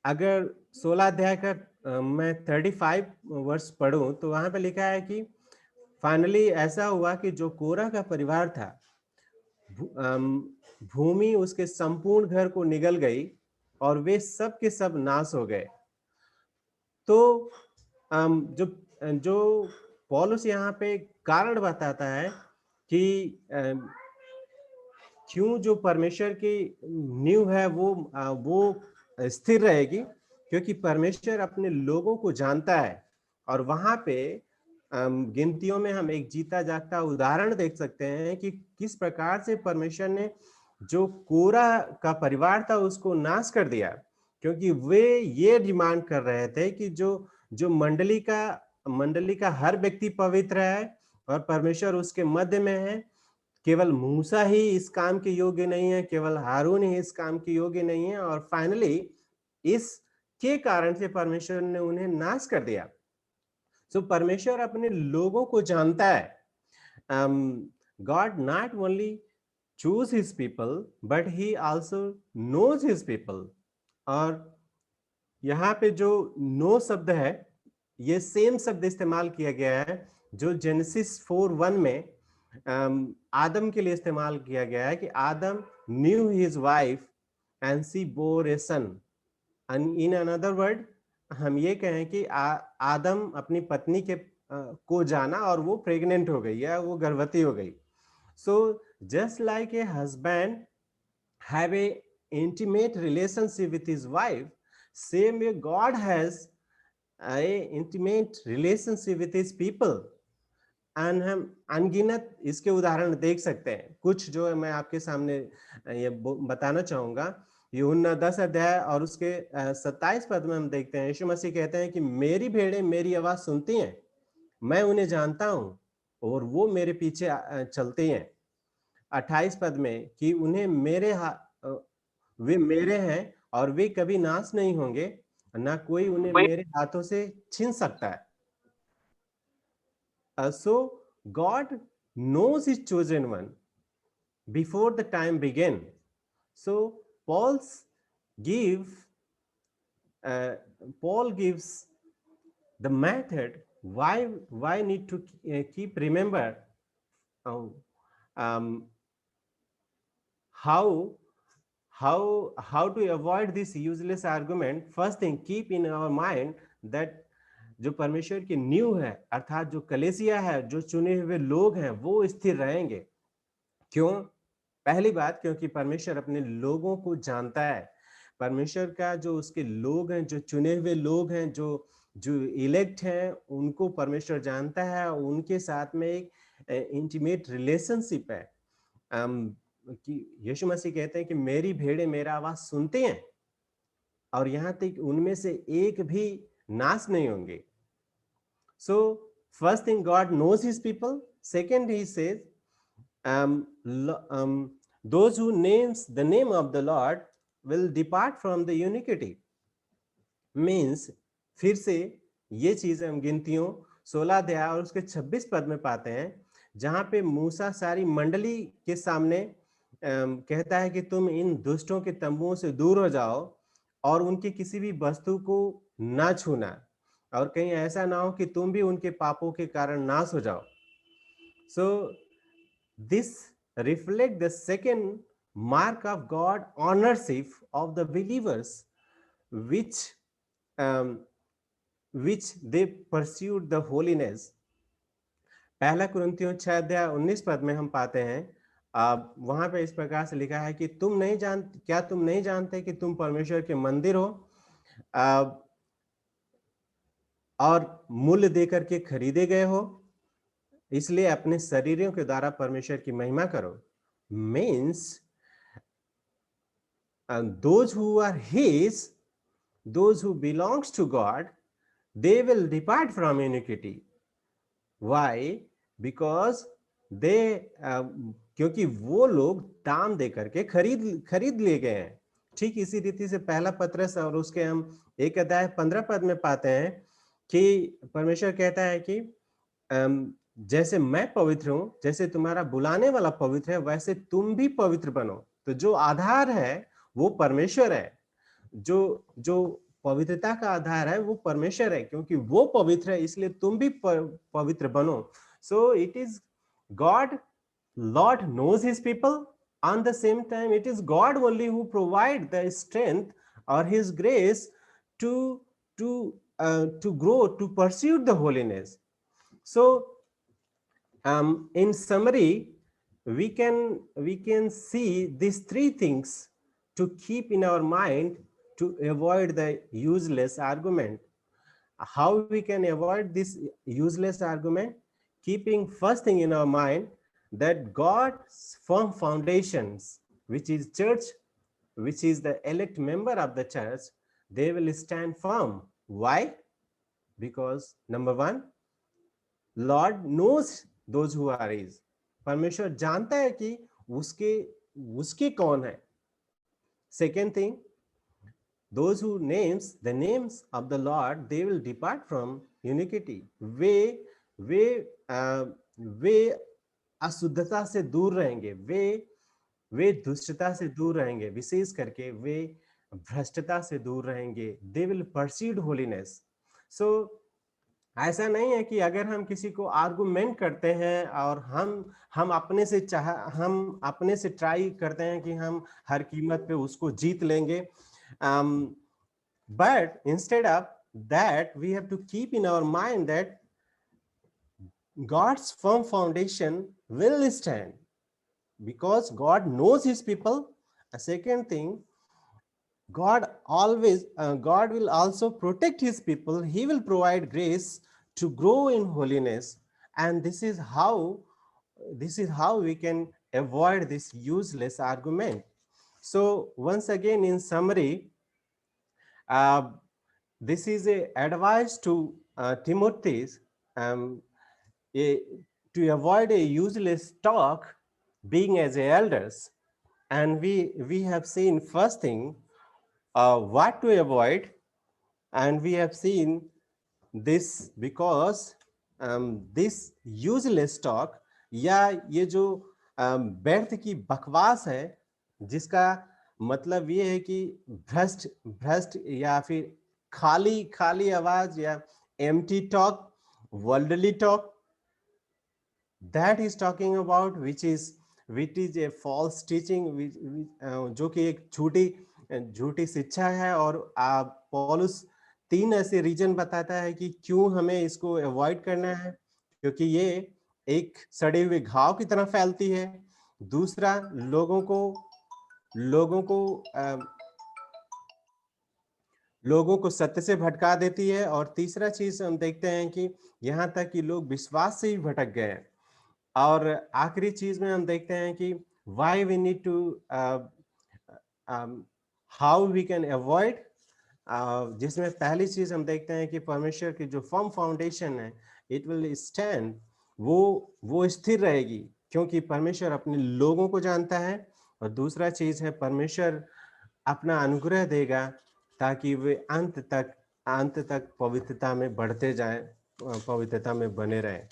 अगर 16 अध्याय का मैं 35 वर्ष पढ़ूं तो वहां पे लिखा है कि फाइनली ऐसा हुआ कि जो कोरा का परिवार था, भूमि उसके संपूर्ण घर को निगल गई और वे सब के सब नाश हो गए। तो जो जो पौलुस यहाँ पे कारण बताता है कि क्यों जो परमेश्वर की नींव है वो स्थिर रहेगी, क्योंकि परमेश्वर अपने लोगों को जानता है। और वहां पे गिनतियों में हम एक जीता जागता उदाहरण देख सकते हैं कि किस प्रकार से परमेश्वर ने जो कोरा का परिवार था उसको नाश कर दिया, क्योंकि वे ये डिमांड कर रहे थे कि जो जो मंडली का हर व्यक्ति पवित्र है और परमेश्वर उसके मध्य में है। केवल मूसा ही इस काम के योग्य नहीं है, केवल हारून ही इस काम के योग्य नहीं है, और फाइनली इस के कारण से परमेश्वर ने उन्हें नाश कर दिया। सो परमेश्वर अपने लोगों को जानता है। God not only choose his people but he also knows his people। और यहाँ पे जो नो शब्द है, ये सेम शब्द इस्तेमाल किया गया है जो जेनेसिस 4:1 में आदम के लिए इस्तेमाल किया गया है कि Adam knew his wife and she bore a son. In another word हम ये कहें कि आदम अपनी पत्नी के को जाना और वो प्रेग्नेंट हो गई या वो गर्भवती हो गई। So just like a husband have a intimate relationship with his wife, same way God has a intimate relationship with his people। and हम अनगिनत इसके उदाहरण देख सकते हैं। कुछ जो है मैं आपके सामने ये बताना चाहूंगा। यूहन्ना 10 अध्याय और उसके 27 पद में हम देखते हैं यीशु मसीह कहते हैं कि मेरी भेड़ें मेरी आवाज सुनती हैं, मैं उन्हें जानता हूं और वो मेरे पीछे चलती हैं। 28 पद में कि उन्हें वे मेरे हैं और वे कभी नाश नहीं होंगे, ना कोई उन्हें मेरे हाथों से छीन सकता है। So God knows his chosen one before the time began। So give Paul gives the method why need to keep remember how to avoid this useless argument। first thing, keep in our mind that जो परमेश्वर की नींव है अर्थात जो कलेसिया है, जो चुने हुए लोग हैं, वो स्थिर रहेंगे। क्यों? पहली बात, क्योंकि परमेश्वर अपने लोगों को जानता है। परमेश्वर का जो उसके लोग हैं, जो चुने हुए लोग हैं, जो जो इलेक्ट हैं, उनको परमेश्वर जानता है और उनके साथ में एक इंटीमेट रिलेशनशिप है। कि यीशु मसीह कहते हैं कि मेरी भेड़ें मेरा आवाज सुनते हैं और यहां तक उनमें से एक भी नाश नहीं होंगे। So first thing, God knows his people. Second, he says those who names the name of the Lord will depart from the iniquity। Means फिर से ये चीज हम गिनतियों 16 अध्याय और उसके 26 पद में पाते हैं, जहां पे मूसा सारी मंडली के सामने कहता है कि तुम इन दुष्टों के तंबुओं से दूर हो जाओ और उनकी किसी भी वस्तु को ना छूना, और कहीं ऐसा ना हो कि तुम भी उनके पापों के कारण नाश हो जाओ। So this reflect the second mark of God ownership of the believers which they pursued the holiness। पहला कुरिन्थियों 6 अध्याय 19 पद में हम पाते हैं, वहां पे इस प्रकार से लिखा है कि क्या तुम नहीं जानते कि तुम परमेश्वर के मंदिर हो और मूल्य देकर के खरीदे गए हो, इसलिए अपने शरीरों के द्वारा परमेश्वर की महिमा करो। Means those who are his, those who belongs to God, they will depart from iniquity। Why? Because दे क्योंकि वो लोग दाम दे करके खरीद लिए गए हैं। ठीक इसी रीति से पहला पत्रस और उसके हम 1 अध्याय 15 पद में पाते हैं कि परमेश्वर कहता है कि जैसे मैं पवित्र हूं, जैसे तुम्हारा बुलाने वाला पवित्र है, वैसे तुम भी पवित्र बनो। तो जो आधार है वो परमेश्वर है। जो जो पवित्रता का आधार है वो परमेश्वर है, क्योंकि वो पवित्र है इसलिए तुम भी पवित्र बनो। So it is God, Lord knows his people. On the same time, it is God only who provide the strength or his grace to to grow, to pursue the holiness. So in summary, we can see these three things to keep in our mind to avoid the useless argument. How we can avoid this useless argument? Keeping first thing in our mind that God's firm foundations, which is church, which is the elect member of the church, they will stand firm. Why? Because number one, Lord knows those who are his. परमेश्वर जानता है कि उसके उसके कौन है. Second thing, those who names the names of the Lord, they will depart from iniquity. वे अशुद्धता से दूर रहेंगे, वे दुष्टता से दूर रहेंगे, विशेष करके वे भ्रष्टता से दूर रहेंगे. They will pursue holiness. So ऐसा नहीं है कि अगर हम किसी को आर्गुमेंट करते हैं और हम अपने से ट्राई करते हैं कि हम हर कीमत पे उसको जीत लेंगे. But instead of that, we have to keep in our mind that God's firm foundation will stand because God knows his people. A second thing, God will also protect his people. He will provide grace to grow in holiness, and this is how we can avoid this useless argument. So once again, in summary, uh, this is a advice to Timothy, um, a, to avoid a useless talk being as elders. And we have seen first thing what to avoid, and we have seen this because this useless talk या ये जो व्यर्थ की बकवास है, जिसका मतलब ये है कि भ्रष्ट भ्रष्ट या फिर खाली खाली आवाज या empty talk, worldly talk, that is talking about which is a false teaching, जो कि एक झूठी शिक्षा है. और पौलुस 3 ऐसे रीजन बताता है कि क्यों हमें इसको अवॉइड करना है, क्योंकि ये एक सड़े हुए घाव की तरह फैलती है. दूसरा, लोगों को सत्य से भटका देती है. और तीसरा चीज हम देखते हैं कि यहाँ तक कि लोग विश्वास से ही भटक गए. और आखिरी चीज में हम देखते हैं कि why we need to how we can avoid, जिसमें पहली चीज हम देखते हैं कि परमेश्वर की जो फर्म फाउंडेशन है, इट विल स्टैंड, वो स्थिर रहेगी क्योंकि परमेश्वर अपने लोगों को जानता है. और दूसरा चीज है, परमेश्वर अपना अनुग्रह देगा ताकि वे अंत तक पवित्रता में बढ़ते जाएं, पवित्रता में बने रहें.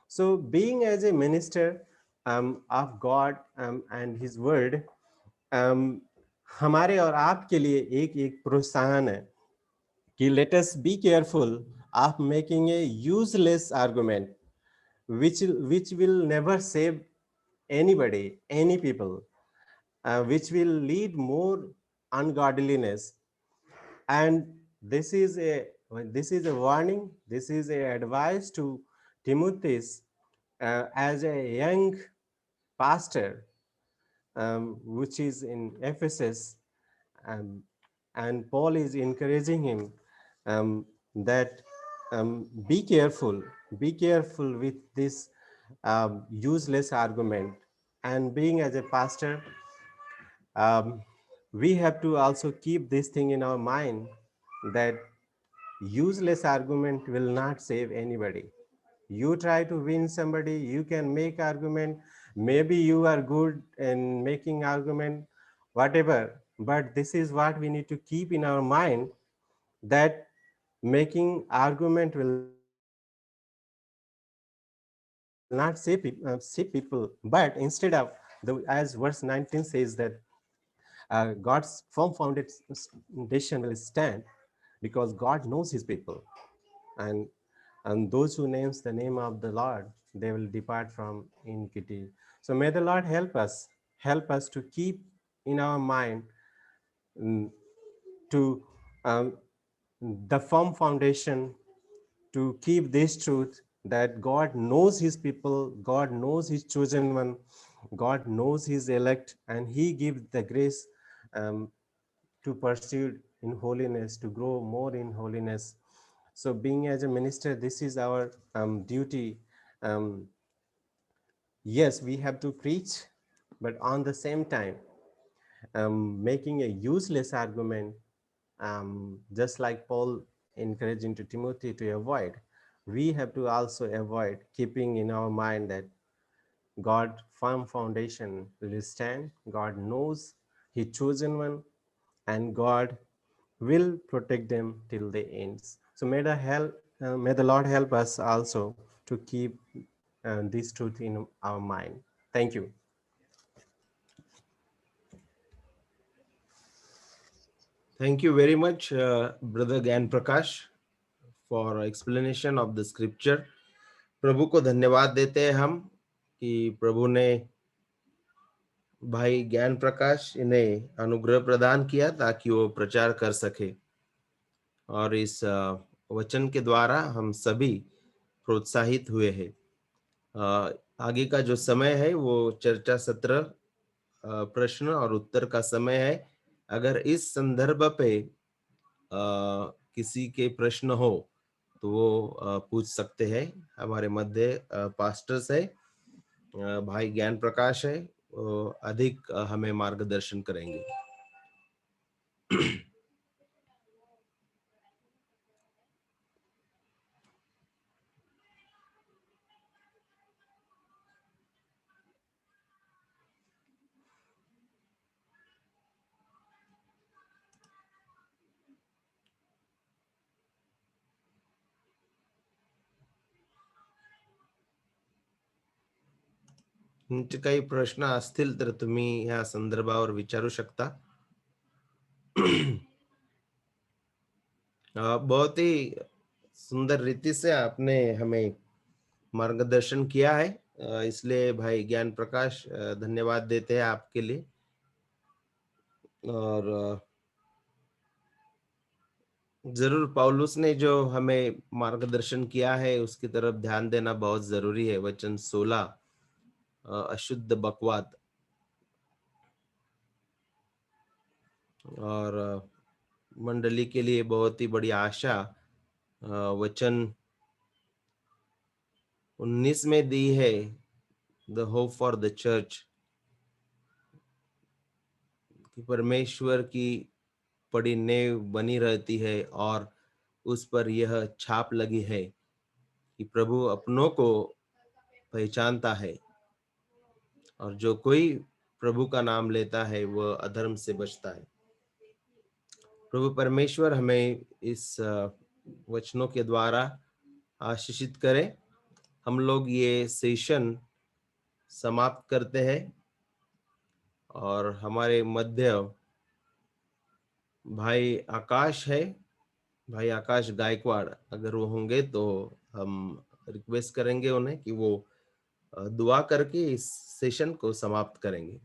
So being as a minister of God and his word, हमारे और आपके लिए एक प्रोत्साहन है कि let us be careful of making a useless argument which will never save anybody, any people, which will lead more ungodliness. And this is a warning, this is a advice to Timothy as a young pastor, which is in Ephesus, and Paul is encouraging him that be careful with this useless argument. And being as a pastor, we have to also keep this thing in our mind that useless argument will not save anybody. You try to win somebody, you can make argument, maybe you are good in making argument, whatever, but this is what we need to keep in our mind, that making argument will not save people, but instead of as verse 19 says that God's firm foundation will stand because God knows his people, and those who names the name of the Lord, they will depart from iniquity. So may the Lord help us to keep in our mind, mm, to um, the firm foundation, to keep this truth that God knows his people, God knows his chosen one, God knows his elect, and he gives the grace um, to pursue in holiness, to grow more in holiness. So being as a minister, this is our duty. Um, yes, we have to preach, but on the same time, making a useless argument, just like Paul encouraging to Timothy to avoid, we have to also avoid, keeping in our mind that God firm foundation will stand. God knows He chosen one, and God will protect them till the ends. So may the Lord help us also to keep this truth in our mind. Thank you. Thank you very much, Brother Gyan Prakash, for explanation of the scripture. प्रभु को धन्यवाद देते हैं हम कि प्रभु ने भाई ज्ञान प्रकाश इन्हें अनुग्रह प्रदान किया ताकि वो प्रचार कर सके, और इस वचन के द्वारा हम सभी प्रोत्साहित हुए हैं। आगे का जो समय है वो चर्चा सत्र, प्रश्न और उत्तर का समय है। अगर इस संदर्भ पे किसी के प्रश्न हो तो वो पूछ सकते हैं। हमारे मध्य पास्टर्स है, भाई ज्ञान प्रकाश है, वो अधिक हमें मार्गदर्शन करेंगे। तुमचे काही प्रश्न असतील तर तुम्ही या संदर्भावर विचारू शकता। बहुत ही सुंदर रीति से आपने हमें मार्गदर्शन किया है, इसलिए भाई ज्ञान प्रकाश धन्यवाद देते हैं आपके लिए। और जरूर पौलुस ने जो हमें मार्गदर्शन किया है उसकी तरफ ध्यान देना बहुत जरूरी है। वचन 16, अशुद्ध बकवाद, और मंडली के लिए बहुत ही बड़ी आशा वचन 19 में दी है, the hope for the church, कि परमेश्वर की बड़ी नेव बनी रहती है और उस पर यह छाप लगी है कि प्रभु अपनों को पहचानता है, और जो कोई प्रभु का नाम लेता है वह अधर्म से बचता है। प्रभु परमेश्वर हमें इस वचनों के द्वारा आशीषित करें। हम लोग ये सेशन समाप्त करते हैं, और हमारे मध्य भाई आकाश है, भाई आकाश गायकवाड़, अगर वो होंगे तो हम रिक्वेस्ट करेंगे उन्हें कि वो दुआ करके इस सेशन को समाप्त करेंगे।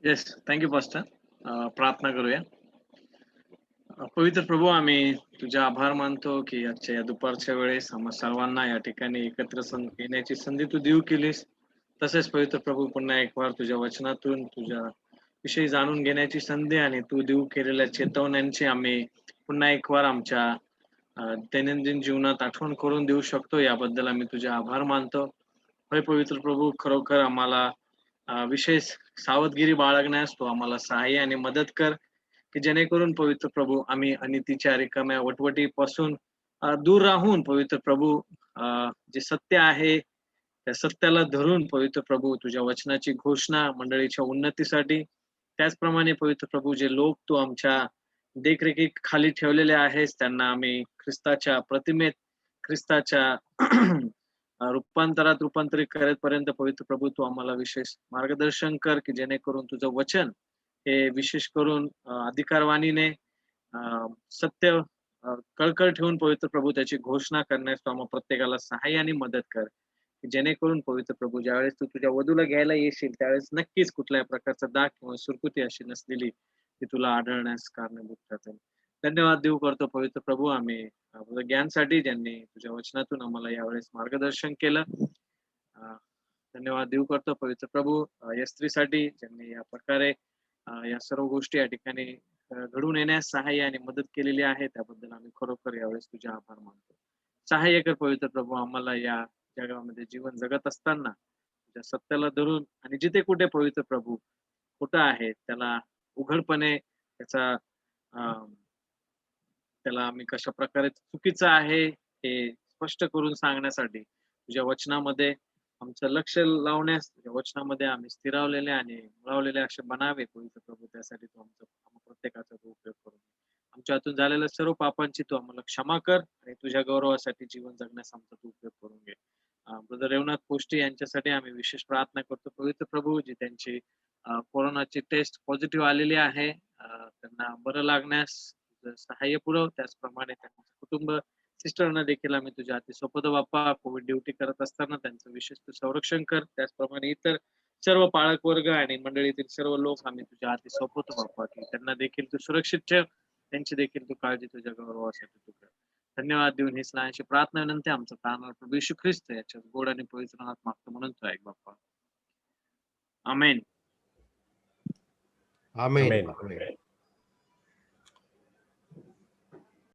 Yes, thank you pastor. प्रार्थना करूया. पवित्र प्रभू, आम्ही तुझे आभार मानतो की आजच्या या दुपारच्या वेळेस आम्हा सर्वांना या ठिकाणी एकत्र येण्याची संधी तू देऊ केलीस. तसेच पवित्र प्रभू, पुन्हा एक वार तुझ्या वचनातून तुझ्या विषयी जाणून घेण्याची संधी आणि तू देऊ केलेल्या चेतवण्यांची आम्ही पुन्हा एक वार आमच्या दैनंदिन जीवनात आठवण करून देऊ शकतो, याबद्दल आम्ही तुझे आभार मानतो. होय पवित्र प्रभू, खरोखर आम्हाला विशेष सावधगिरी बाळगण्यास तू आम्हाला सहाय्य आणि मदत कर, की जेणेकरून पवित्र प्रभू आम्ही अनितीच्या रिकाम्या वटवटीपासून दूर राहून पवित्र प्रभू जे सत्य आहे त्या सत्याला धरून पवित्र प्रभू तुझ्या वचनाची घोषणा मंडळीच्या उन्नतीसाठी, त्याचप्रमाणे पवित्र प्रभू जे लोक तू आमच्या देखरेखीखाली ठेवलेले आहेस त्यांना आम्ही ख्रिस्ताच्या प्रतिमेत, ख्रिस्ताच्या रूपांतरात रूपांतरित करेपर्यंत पवित्र प्रभू तू आम्हाला विशेष मार्गदर्शन कर, की जेणेकरून तुझं वचन हे विशेष करून अधिकारवाणीने सत्य कळकळ ठेवून पवित्र प्रभू त्याची घोषणा करण्यास तू आम्हा प्रत्येकाला सहाय्य आणि मदत कर, की जेणेकरून पवित्र प्रभू ज्यावेळेस तू तुझ्या वधूला घ्यायला येशील त्यावेळेस नक्कीच कुठल्याही प्रकारचा दाग किंवा सुरकुती अशी नसलेली ती तुला आढळण्यास कारणीभूत ठरतील. धन्यवाद देऊ करतो पवित्र प्रभू आम्ही तुझं ज्ञानसाठी ज्यांनी तुझ्या वचनातून आम्हाला यावेळेस मार्गदर्शन केलं. धन्यवाद देऊ करतो पवित्र प्रभू या स्त्रीसाठी ज्यांनी या प्रकारे या सर्व गोष्टी या ठिकाणी घडून येण्यास सहाय्य आणि मदत केलेली आहे त्याबद्दल आम्ही खरोखर यावेळेस तुझे आभार मानतो. सहाय्य कर पवित्र प्रभू आम्हाला या जगामध्ये जीवन जगत असताना तुझ्या सत्याला धरून आणि जिथे कुठे पवित्र प्रभू खोटं आहे त्याला उघडपणे त्याला आम्ही कशा प्रकारे चुकीचं आहे हे स्पष्ट करून सांगण्यासाठी तुझ्या वचनामध्ये आमचं लक्ष लावण्यास तुझ्या वचनामध्ये आम्ही स्थिरावलेले आणि मुळावलेले असे बनावे पवित्र प्रभू. त्यासाठी तू प्रत्येकाचा उपयोग करून आमच्या हातून झालेल्या सर्व पापांची तू आम्हाला क्षमा कर आणि तुझ्या गौरवासाठी जीवन जगण्यास आमचा तू उपयोग करून घे. ब्रदर रेवनाथ पोष्टी यांच्यासाठी आम्ही विशेष प्रार्थना करतो पवित्र प्रभू, जी त्यांची कोरोनाची टेस्ट पॉझिटिव्ह आलेली आहे त्यांना बरं लागण्यास सहाय्य पुरव. त्याचप्रमाणे त्यांचं कुटुंब सिस्टरना देखील आम्ही तुझ्या हाती सोपवतो बाप्पा. कोविड ड्युटी करत असताना त्यांचं विशेष तू संरक्षण कर. त्याचप्रमाणे इतर सर्व पाळक वर्ग आणि मंडळीतील सर्व लोक आम्ही तुझ्या हाती सोपवतो बाप्पा, की त्यांना देखील तू सुरक्षित ठेव, त्यांची देखील तू काळजी तुझ्या गौरवासाठी तू कर. धन्यवाद देऊन ही स्नानाची प्रार्थना विनंती आमचं प्राणनाथ प्रभू येशू ख्रिस्त याच्या गोड आणि पवित्र नामात मागतो म्हणून तो ऐक बाप्पा. आमेन. आमेन. आमेन. आमेन.